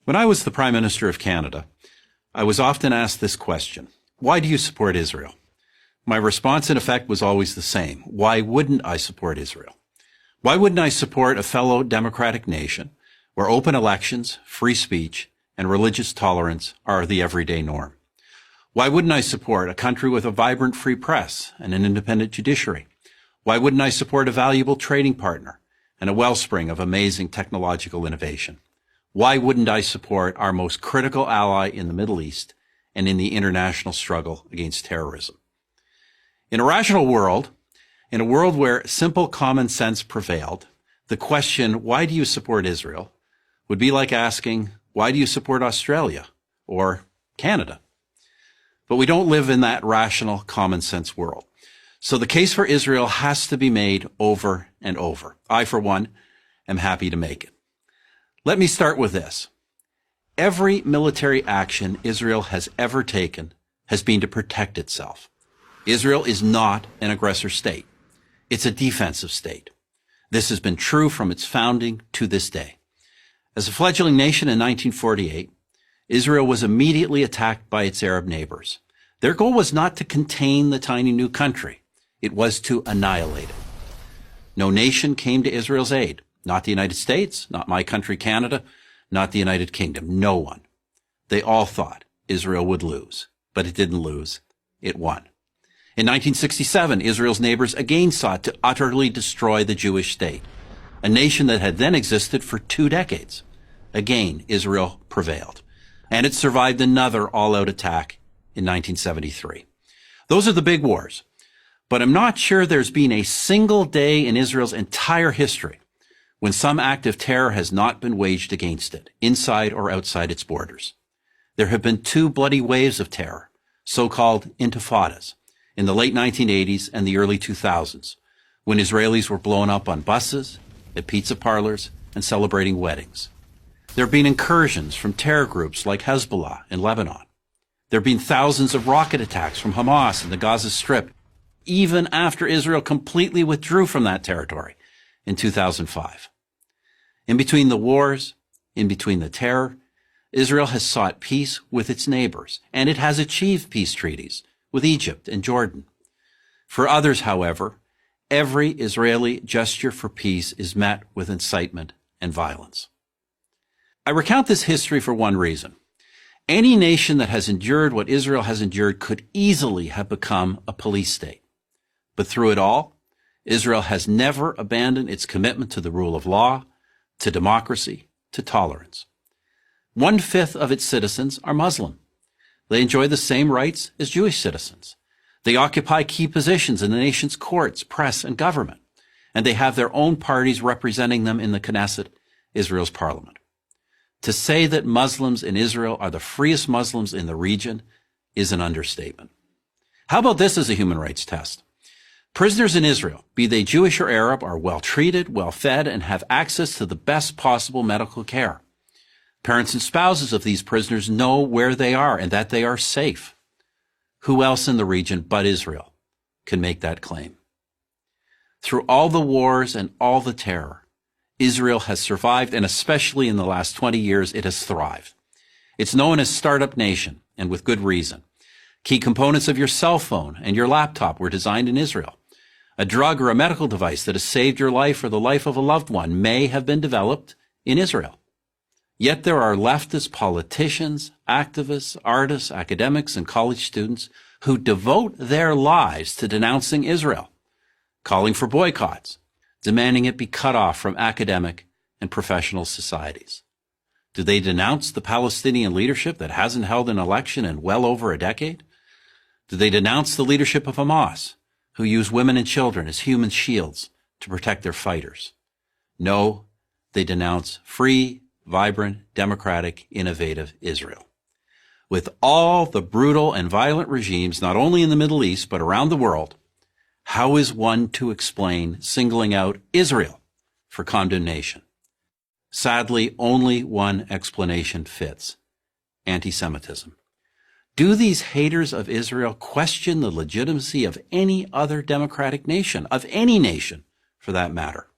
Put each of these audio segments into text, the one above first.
When I was the Prime Minister of Canada, I was often asked this question: why do you support Israel? My response, in effect, was always the same. Why wouldn't I support Israel? Why wouldn't I support a fellow democratic nation where open elections, free speech, and religious tolerance are the everyday norm? Why wouldn't I support a country with a vibrant free press and an independent judiciary? Why wouldn't I support a valuable trading partner and a wellspring of amazing technological innovation? Why wouldn't I support our most critical ally in the Middle East and in the international struggle against terrorism? In a rational world, in a world where simple common sense prevailed, the question, why do you support Israel, would be like asking, why do you support Australia or Canada? But we don't live in that rational common sense world. So the case for Israel has to be made over and over. I, for one, am happy to make it. Let me start with this. Every military action Israel has ever taken has been to protect itself. Israel is not an aggressor state. It's a defensive state. This has been true from its founding to this day. As a fledgling nation in 1948, Israel was immediately attacked by its Arab neighbors. Their goal was not to contain the tiny new country. It was to annihilate it. No nation came to Israel's aid. Not the United States, not my country, Canada, not the United Kingdom. No one. They all thought Israel would lose, but it didn't lose. It won. In 1967, Israel's neighbors again sought to utterly destroy the Jewish state, a nation that had then existed for 2 decades. Again, Israel prevailed, and it survived another all-out attack in 1973. Those are the big wars, but I'm not sure there's been a single day in Israel's entire history when some act of terror has not been waged against it, inside or outside its borders. There have been 2 bloody waves of terror, so-called intifadas, in the late 1980s and the early 2000s, when Israelis were blown up on buses, at pizza parlors, and celebrating weddings. There have been incursions from terror groups like Hezbollah in Lebanon. There have been thousands of rocket attacks from Hamas in the Gaza Strip, even after Israel completely withdrew from that territory in 2005. In between the wars, in between the terror, Israel has sought peace with its neighbors, and it has achieved peace treaties with Egypt and Jordan. For others, however, every Israeli gesture for peace is met with incitement and violence. I recount this history for one reason. Any nation that has endured what Israel has endured could easily have become a police state. But through it all, Israel has never abandoned its commitment to the rule of law, to democracy, to tolerance. 1/5 of its citizens are Muslim. They enjoy the same rights as Jewish citizens. They occupy key positions in the nation's courts, press, and government, and they have their own parties representing them in the Knesset, Israel's parliament. To say that Muslims in Israel are the freest Muslims in the region is an understatement. How about this as a human rights test? Prisoners in Israel, be they Jewish or Arab, are well treated, well fed, and have access to the best possible medical care. Parents and spouses of these prisoners know where they are and that they are safe. Who else in the region but Israel can make that claim? Through all the wars and all the terror, Israel has survived, and especially in the last 20 years, it has thrived. It's known as Startup Nation, and with good reason. Key components of your cell phone and your laptop were designed in Israel. A drug or a medical device that has saved your life or the life of a loved one may have been developed in Israel. Yet there are leftist politicians, activists, artists, academics, and college students who devote their lives to denouncing Israel, calling for boycotts, demanding it be cut off from academic and professional societies. Do they denounce the Palestinian leadership that hasn't held an election in well over a decade? Do they denounce the leadership of Hamas, who use women and children as human shields to protect their fighters? No, they denounce free, vibrant, democratic, innovative Israel. With all the brutal and violent regimes, not only in the Middle East, but around the world, how is one to explain singling out Israel for condemnation? Sadly, only one explanation fits: anti-Semitism. Do these haters of Israel question the legitimacy of any other democratic nation, of any nation for that matter?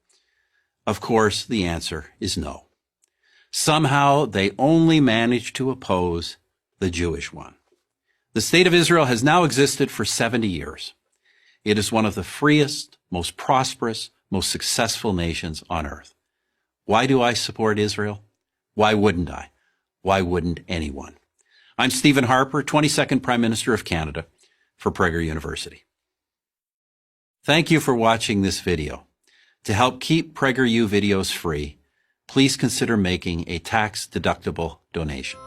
Of course, the answer is no. Somehow they only manage to oppose the Jewish one. The State of Israel has now existed for 70 years. It is one of the freest, most prosperous, most successful nations on earth. Why do I support Israel? Why wouldn't I? Why wouldn't anyone? I'm Stephen Harper, 22nd Prime Minister of Canada for Prager University. Thank you for watching this video. To help keep PragerU videos free, please consider making a tax-deductible donation.